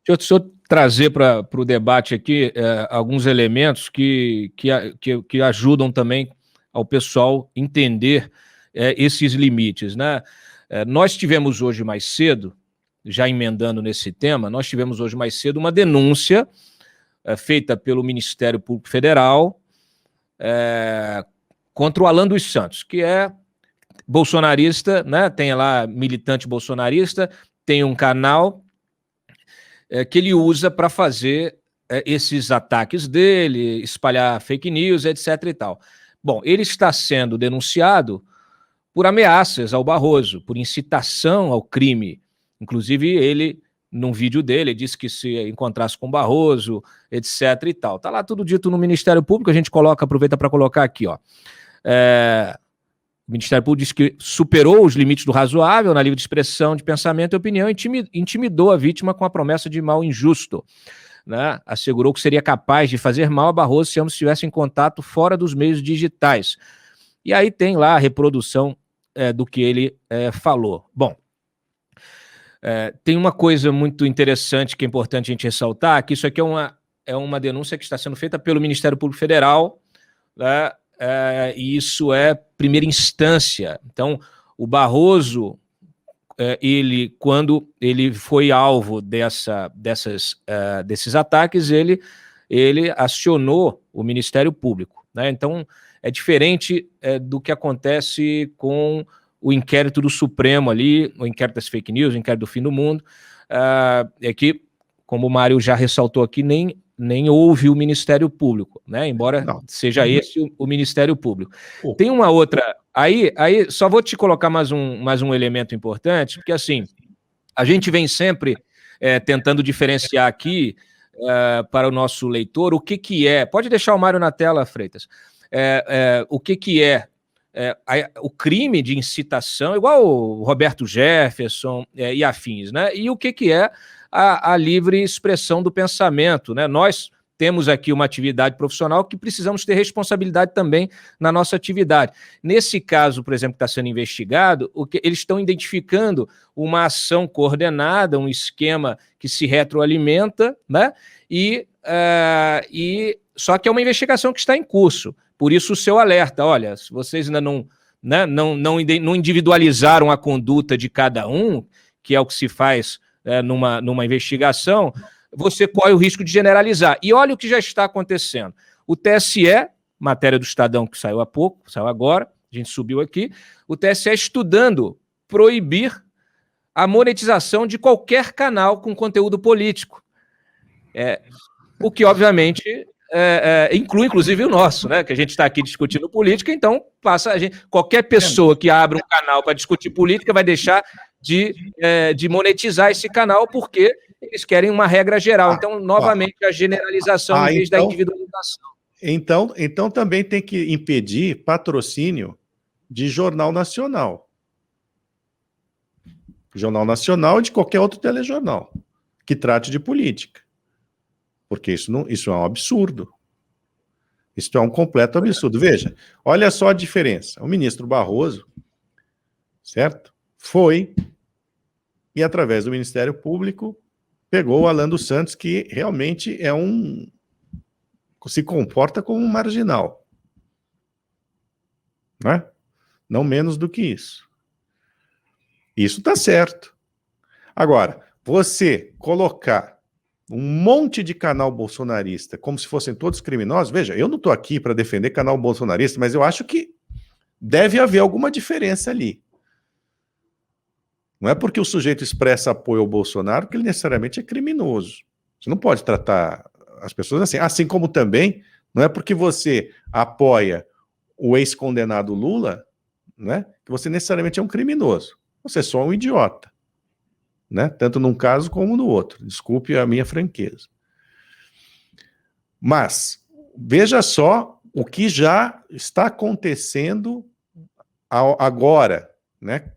Deixa eu trazer para o debate aqui alguns elementos que ajudam também ao pessoal entender esses limites, né? Nós tivemos hoje mais cedo, já emendando nesse tema, nós tivemos hoje mais cedo uma denúncia feita pelo Ministério Público Federal contra o Alan dos Santos, que é bolsonarista, né? Tem lá militante bolsonarista, tem um canal que ele usa para fazer esses ataques dele, espalhar fake news, etc. e tal. Bom, ele está sendo denunciado por ameaças ao Barroso, por incitação ao crime. Inclusive, ele, num vídeo dele, disse que se encontrasse com o Barroso, etc. e tal. Está lá tudo dito no Ministério Público, a gente aproveita para colocar aqui, ó. O Ministério Público diz que superou os limites do razoável na livre expressão de pensamento e opinião e intimidou a vítima com a promessa de mal injusto. Né? Assegurou que seria capaz de fazer mal a Barroso se ambos estivessem em contato fora dos meios digitais. E aí tem lá a reprodução do que ele falou. Bom, tem uma coisa muito interessante que é importante a gente ressaltar, que isso aqui é uma denúncia que está sendo feita pelo Ministério Público Federal, né? E isso é primeira instância. Então, o Barroso, quando ele foi alvo desses ataques, ele acionou o Ministério Público, né? Então, é diferente do que acontece com o inquérito do Supremo ali, o inquérito das fake news, o inquérito do fim do mundo, que, como o Mário já ressaltou aqui, nem houve o Ministério Público, né? Embora seja esse o Ministério Público. Tem uma outra... Aí só vou te colocar mais um elemento importante, porque assim, a gente vem sempre tentando diferenciar aqui para o nosso leitor o que é... Pode deixar o Mário na tela, Freitas. O que é o crime de incitação, igual o Roberto Jefferson e afins, né? E o que é a livre expressão do pensamento, né? Nós temos aqui uma atividade profissional que precisamos ter responsabilidade também na nossa atividade. Nesse caso, por exemplo, que está sendo investigado, eles estão identificando uma ação coordenada, um esquema que se retroalimenta, né? Só que é uma investigação que está em curso. Por isso o seu alerta, olha, se vocês ainda não individualizaram a conduta de cada um, que é o que se faz numa investigação, você corre o risco de generalizar. E olha o que já está acontecendo. O TSE, matéria do Estadão que saiu há pouco, saiu agora, a gente subiu aqui, o TSE estudando proibir a monetização de qualquer canal com conteúdo político. O que, obviamente, inclui, inclusive, o nosso, né? Que a gente está aqui discutindo política, então qualquer pessoa que abra um canal para discutir política vai deixar de monetizar esse canal, porque eles querem uma regra geral. Então, novamente, a generalização em vez da individualização. Então também tem que impedir patrocínio de jornal nacional. Jornal Nacional e de qualquer outro telejornal que trate de política. Porque isso é um absurdo. Isso é um completo absurdo. Veja, olha só a diferença. O ministro Barroso, certo? Foi e, através do Ministério Público, pegou o Alan dos Santos, que realmente se comporta como um marginal. Né? Não menos do que isso. Isso está certo. Agora, você colocar um monte de canal bolsonarista como se fossem todos criminosos, veja, eu não estou aqui para defender canal bolsonarista, mas eu acho que deve haver alguma diferença ali. Não é porque o sujeito expressa apoio ao Bolsonaro que ele necessariamente é criminoso. Você não pode tratar as pessoas assim. Assim como também, não é porque você apoia o ex-condenado Lula, né, que você necessariamente é um criminoso. Você é só um idiota. Né? Tanto num caso como no outro. Desculpe a minha franqueza. Mas, veja só o que já está acontecendo agora, né?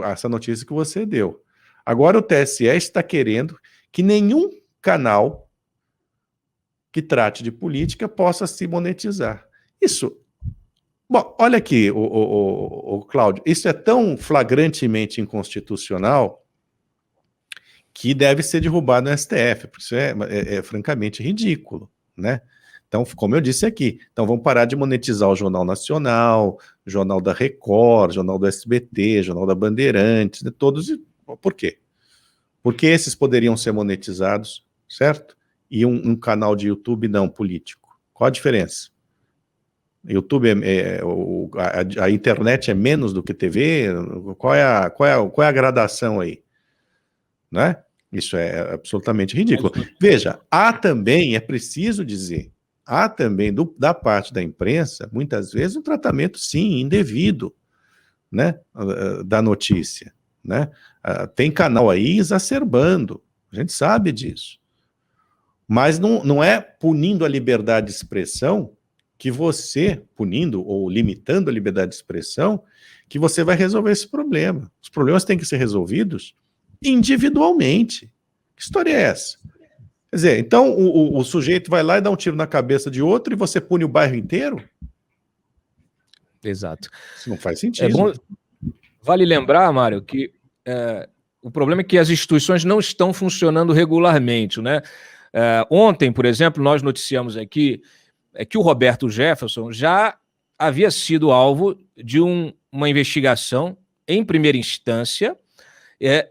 Essa notícia que você deu. Agora o TSE está querendo que nenhum canal que trate de política possa se monetizar. Isso... Bom, olha aqui, Cláudio, isso é tão flagrantemente inconstitucional que deve ser derrubado no STF, porque isso é francamente ridículo, né? Então, como eu disse aqui, então vamos parar de monetizar o Jornal Nacional, o Jornal da Record, o Jornal do SBT, o Jornal da Bandeirantes, de todos. Por quê? Porque esses poderiam ser monetizados, certo? E um canal de YouTube não, político. Qual a diferença? YouTube a internet é menos do que TV? Qual é a gradação aí? Né? Isso é absolutamente ridículo. Veja, há também, é preciso dizer, há também da parte da imprensa, muitas vezes, um tratamento, sim, indevido, né, da notícia, né? Tem canal aí exacerbando, a gente sabe disso. Mas não é punindo a liberdade de expressão que você, punindo ou limitando a liberdade de expressão, que você vai resolver esse problema. Os problemas têm que ser resolvidos individualmente. Que história é essa? Quer dizer, então o sujeito vai lá e dá um tiro na cabeça de outro e você pune o bairro inteiro? Exato. Isso não faz sentido. É bom, vale lembrar, Mário, que o problema é que as instituições não estão funcionando regularmente, né? Ontem, por exemplo, nós noticiamos aqui que o Roberto Jefferson já havia sido alvo de uma investigação em primeira instância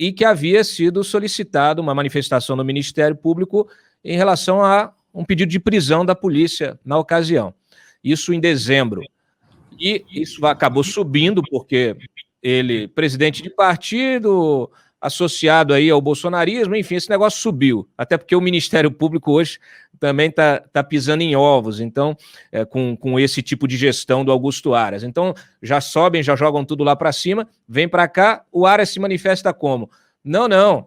e que havia sido solicitado uma manifestação do Ministério Público em relação a um pedido de prisão da polícia na ocasião. Isso em dezembro. E isso acabou subindo porque ele, presidente de partido, associado aí ao bolsonarismo, enfim, esse negócio subiu. Até porque o Ministério Público hoje também tá pisando em ovos, então, com esse tipo de gestão do Augusto Aras. Então, já sobem, já jogam tudo lá para cima, vem para cá, o Aras se manifesta como? Não.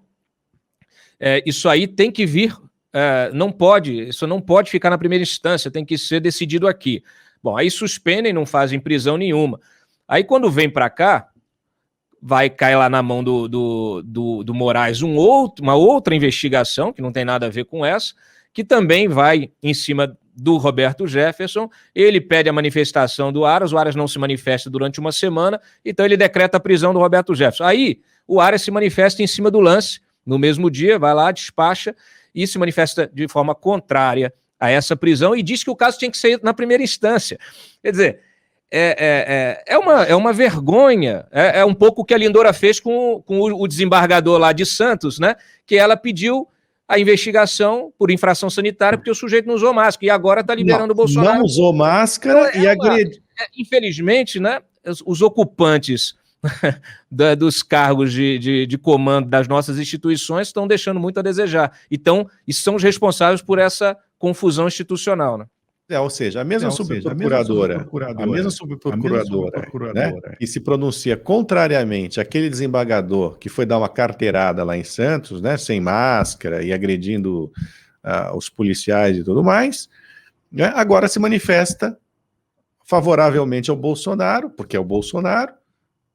Isso aí tem que vir, isso não pode ficar na primeira instância, tem que ser decidido aqui. Bom, aí suspendem, não fazem prisão nenhuma. Aí quando vem para cá, cai lá na mão do Moraes uma outra investigação, que não tem nada a ver com essa, que também vai em cima do Roberto Jefferson. Ele pede a manifestação do Aras, o Aras não se manifesta durante uma semana, então ele decreta a prisão do Roberto Jefferson. Aí o Aras se manifesta em cima do lance, no mesmo dia, vai lá, despacha e se manifesta de forma contrária a essa prisão e diz que o caso tinha que ser na primeira instância. Quer dizer, é uma vergonha, é um pouco o que a Lindora fez com o desembargador lá de Santos, né? Que ela pediu a investigação por infração sanitária porque o sujeito não usou máscara e agora está liberando o Bolsonaro. Não usou máscara e agrediu. Infelizmente, né? Os ocupantes dos cargos de comando das nossas instituições estão deixando muito a desejar. Então, e são os responsáveis por essa confusão institucional, né? Ou seja, a mesma subprocuradora, né, que se pronuncia contrariamente àquele desembargador que foi dar uma carteirada lá em Santos, né, sem máscara e agredindo os policiais e tudo mais, né, agora se manifesta favoravelmente ao Bolsonaro, porque é o Bolsonaro,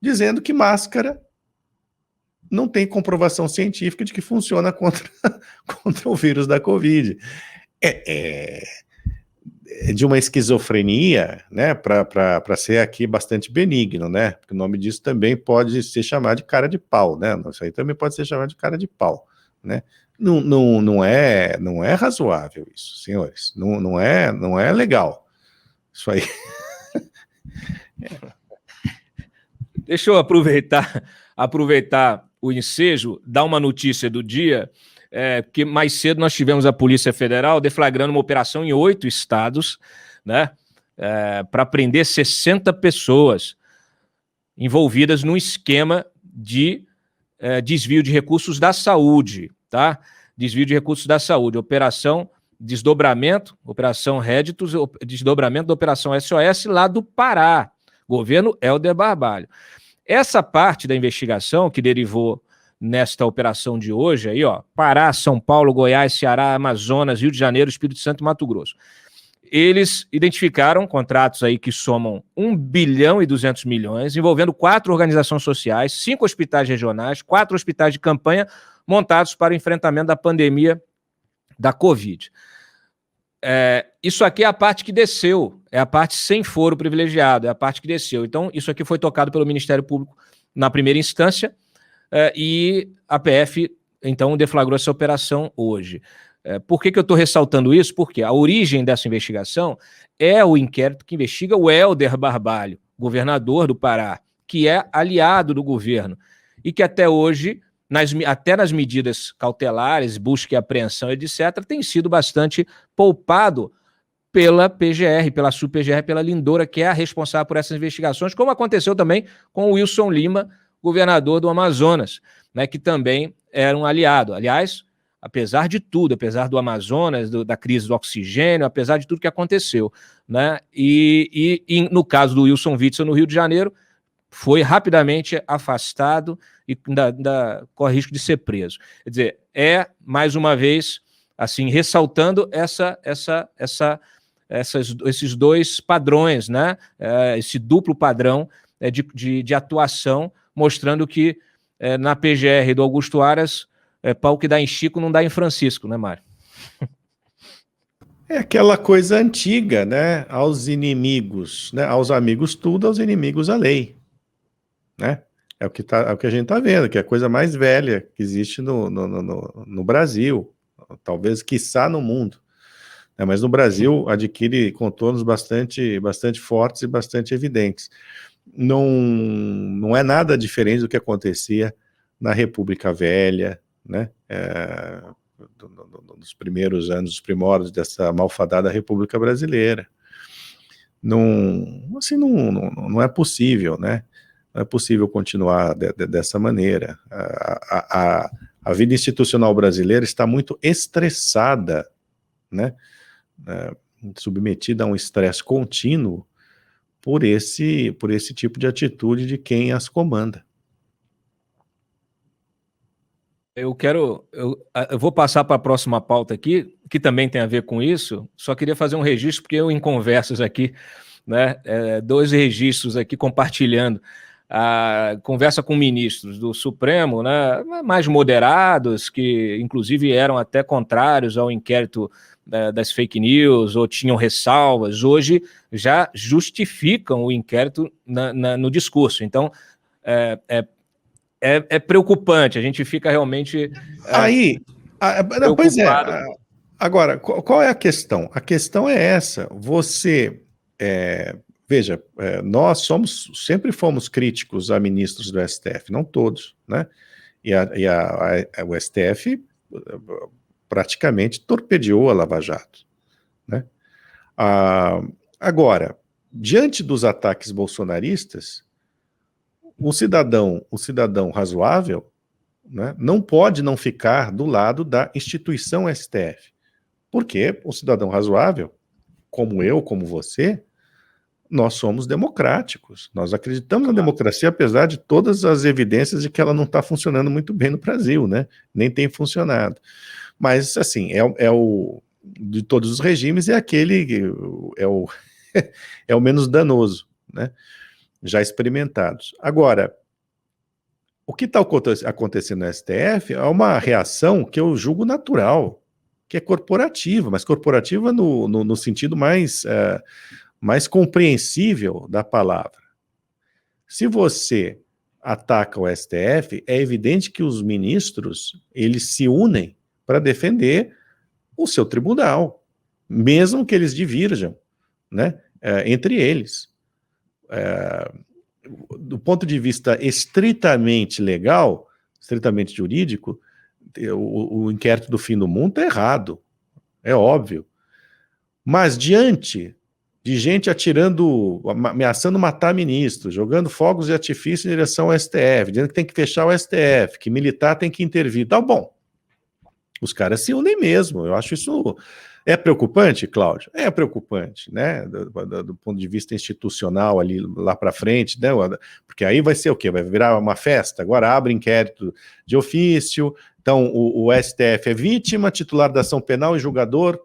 dizendo que máscara não tem comprovação científica de que funciona contra o vírus da Covid. De uma esquizofrenia, né, para ser aqui bastante benigno, né, porque o nome disso também pode ser chamado de cara de pau, né, isso aí também pode ser chamado de cara de pau, né, não é razoável isso, senhores, não é legal, isso aí. Deixa eu aproveitar o ensejo, dar uma notícia do dia, porque mais cedo nós tivemos a Polícia Federal deflagrando uma operação em 8 estados, né, para prender 60 pessoas envolvidas num esquema de desvio de recursos da saúde, tá? Desvio de recursos da saúde, Operação Desdobramento, Operação Réditos, desdobramento da Operação SOS lá do Pará, governo Helder Barbalho. Essa parte da investigação que derivou nesta operação de hoje, aí, ó, Pará, São Paulo, Goiás, Ceará, Amazonas, Rio de Janeiro, Espírito Santo e Mato Grosso. Eles identificaram contratos aí que somam 1 bilhão e 200 milhões, envolvendo 4 organizações sociais, 5 hospitais regionais, 4 hospitais de campanha montados para o enfrentamento da pandemia da Covid. Isso aqui é a parte que desceu, é a parte sem foro privilegiado, é a parte que desceu. Então, isso aqui foi tocado pelo Ministério Público na primeira instância, e a PF então deflagrou essa operação hoje. Por que eu estou ressaltando isso? Porque a origem dessa investigação é o inquérito que investiga o Helder Barbalho, governador do Pará, que é aliado do governo, e que até hoje, até nas medidas cautelares, busca e apreensão, etc., tem sido bastante poupado pela PGR, pela SUPGR, pela Lindora, que é a responsável por essas investigações, como aconteceu também com o Wilson Lima, governador do Amazonas, né, que também era um aliado. Aliás, apesar de tudo, apesar do Amazonas, da crise do oxigênio, apesar de tudo que aconteceu, né? E no caso do Wilson Witzel, no Rio de Janeiro, foi rapidamente afastado e ainda corre risco de ser preso. Quer dizer, mais uma vez, assim, ressaltando esses dois padrões, né? Esse duplo padrão de atuação, mostrando que na PGR do Augusto Aras, pau que dá em Chico não dá em Francisco, né, Mário? É aquela coisa antiga, né? Aos inimigos, né? Aos amigos tudo, aos inimigos a lei, né? É o que a gente está vendo, que é a coisa mais velha que existe no Brasil, talvez, quiçá, no mundo. Mas no Brasil adquire contornos bastante fortes e bastante evidentes. Não é nada diferente do que acontecia na República Velha, né? Nos primeiros anos, os primórdios dessa malfadada República Brasileira. Não é possível, né? Não é possível continuar dessa maneira. A vida institucional brasileira está muito estressada, né? Submetida a um estresse contínuo por esse tipo de atitude de quem as comanda. Eu vou passar para a próxima pauta aqui, que também tem a ver com isso. Só queria fazer um registro, porque eu, em conversas aqui, né, 2 registros aqui compartilhando a conversa com ministros do Supremo, né, mais moderados, que inclusive eram até contrários ao inquérito das fake news, ou tinham ressalvas, hoje já justificam o inquérito no discurso. Então, é preocupante, a gente fica realmente pois é. Agora, qual é a questão? A questão é essa. Você, veja, nós sempre fomos críticos a ministros do STF, não todos, né? E o STF praticamente torpedeou a Lava Jato, né? Agora, diante dos ataques bolsonaristas, o cidadão razoável, né, não pode não ficar do lado da instituição STF. Porque o cidadão razoável, como eu, como você, nós somos democráticos. Nós acreditamos na democracia, apesar de todas as evidências de que ela não está funcionando muito bem no Brasil, né? Nem tem funcionado. Mas, assim, de todos os regimes, é o menos danoso, né? Já experimentados. Agora, o que está acontecendo no STF é uma reação que eu julgo natural, que é corporativa, mas corporativa no sentido mais compreensível da palavra. Se você ataca o STF, é evidente que os ministros, eles se unem para defender o seu tribunal, mesmo que eles divirjam, né, entre eles. Do ponto de vista estritamente legal, estritamente jurídico, o inquérito do fim do mundo está errado, é óbvio. Mas diante de gente ameaçando matar ministros, jogando fogos de artifício em direção ao STF, dizendo que tem que fechar o STF, que militar tem que intervir, tá bom. Os caras se unem mesmo, eu acho isso... É preocupante, Cláudio? É preocupante, né? Do ponto de vista institucional ali lá para frente, né? Porque aí vai ser o quê? Vai virar uma festa? Agora abre inquérito de ofício, então o STF é vítima, titular da ação penal e julgador,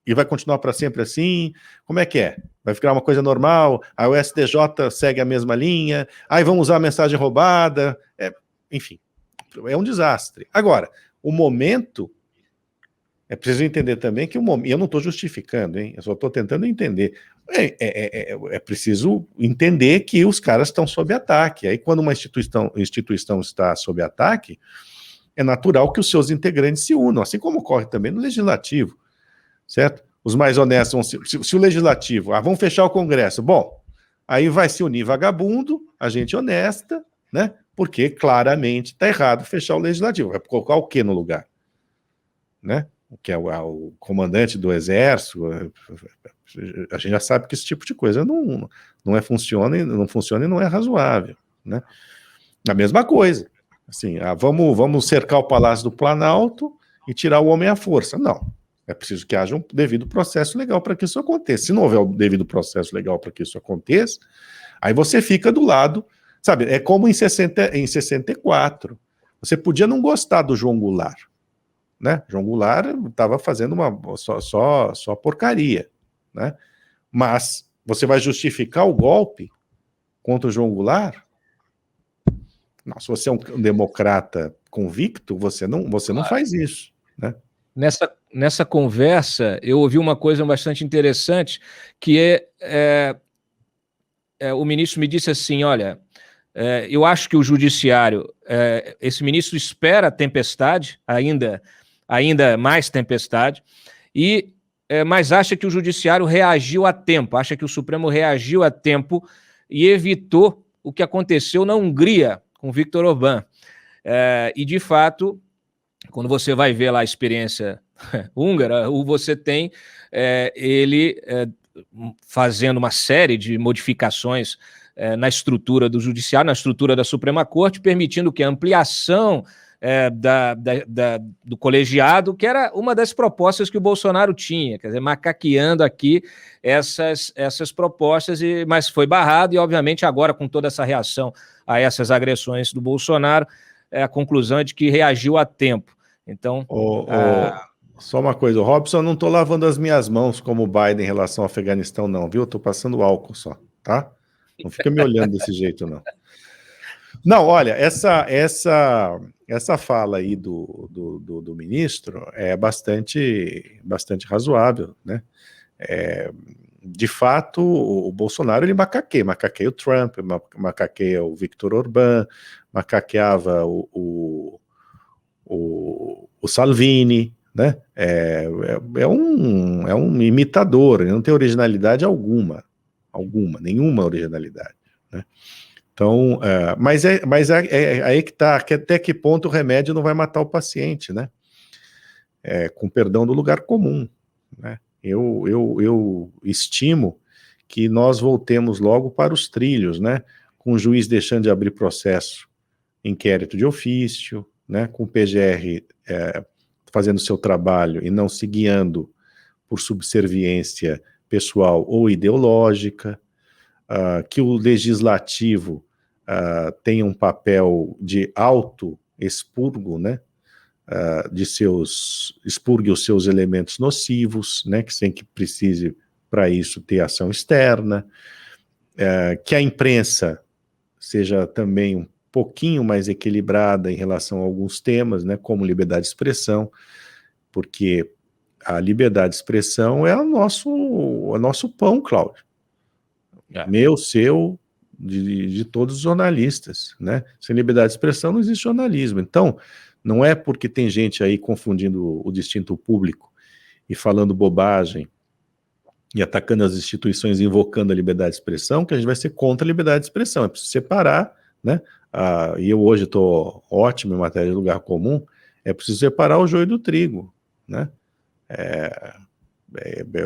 e vai continuar para sempre assim? Como é que é? Vai ficar uma coisa normal? Aí o STJ segue a mesma linha? Aí vão usar a mensagem roubada? Enfim, é um desastre. Agora, o momento... É preciso entender também que e eu não estou justificando, hein? Eu só estou tentando entender. É preciso entender que os caras estão sob ataque. Aí, quando uma instituição está sob ataque, é natural que os seus integrantes se unam, assim como ocorre também no legislativo, certo? Os mais honestos vão se o legislativo, vamos fechar o Congresso, bom, aí vai se unir vagabundo, a gente honesta, né? Porque claramente está errado fechar o legislativo. Vai colocar o quê no lugar? Né? Que é o comandante do exército. A gente já sabe que esse tipo de coisa não funciona e não é razoável. Né? A mesma coisa. Assim, vamos cercar o Palácio do Planalto e tirar o homem à força. Não. É preciso que haja um devido processo legal para que isso aconteça. Se não houver o devido processo legal para que isso aconteça, aí você fica do lado, sabe? É como em 64. Você podia não gostar do João Goulart, né? João Goulart estava fazendo só porcaria, né? Mas você vai justificar o golpe contra o João Goulart? Não, se você é um democrata convicto, você não faz isso, né? Nessa conversa, eu ouvi uma coisa bastante interessante, que o ministro me disse assim, olha, eu acho que o judiciário, esse ministro espera a tempestade, ainda mais tempestade, mas acha que o judiciário reagiu a tempo, acha que o Supremo reagiu a tempo e evitou o que aconteceu na Hungria com Viktor Orbán. E, de fato, quando você vai ver lá a experiência húngara, você tem ele fazendo uma série de modificações na estrutura do judiciário, na estrutura da Suprema Corte, permitindo que a ampliação do colegiado, que era uma das propostas que o Bolsonaro tinha, quer dizer, macaqueando aqui essas propostas, mas foi barrado, e obviamente agora com toda essa reação a essas agressões do Bolsonaro, a conclusão é de que reagiu a tempo. Então... Só uma coisa, o Robson, eu não estou lavando as minhas mãos como o Biden em relação ao Afeganistão, não, viu? Estou passando álcool só, tá? Não fica me olhando desse jeito, não. Não, olha, essa fala aí do ministro é bastante razoável, né? De fato, o Bolsonaro, ele macaqueia o Trump, macaqueia o Viktor Orbán, macaqueava o Salvini, né? É um imitador, ele não tem originalidade nenhuma originalidade, né? Então, mas aí que tá, que até que ponto o remédio não vai matar o paciente, né? Com perdão do lugar comum, né? Eu estimo que nós voltemos logo para os trilhos, né? Com o juiz deixando de abrir processo, inquérito de ofício, né? Com o PGR fazendo seu trabalho e não se guiando por subserviência pessoal ou ideológica, que o legislativo tenha um papel de auto-expurgo, né? Expurgue os seus elementos nocivos, né? Sem que precise, para isso, ter ação externa, que a imprensa seja também um pouquinho mais equilibrada em relação a alguns temas, né, como liberdade de expressão, porque a liberdade de expressão é o nosso pão, Cláudio. Meu, seu, de todos os jornalistas, né? Sem liberdade de expressão não existe jornalismo. Então, não é porque tem gente aí confundindo o distinto público e falando bobagem e atacando as instituições, invocando a liberdade de expressão, que a gente vai ser contra a liberdade de expressão. É preciso separar, né? E eu hoje estou ótimo em matéria de lugar comum, é preciso separar o joio do trigo, né? É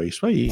isso aí.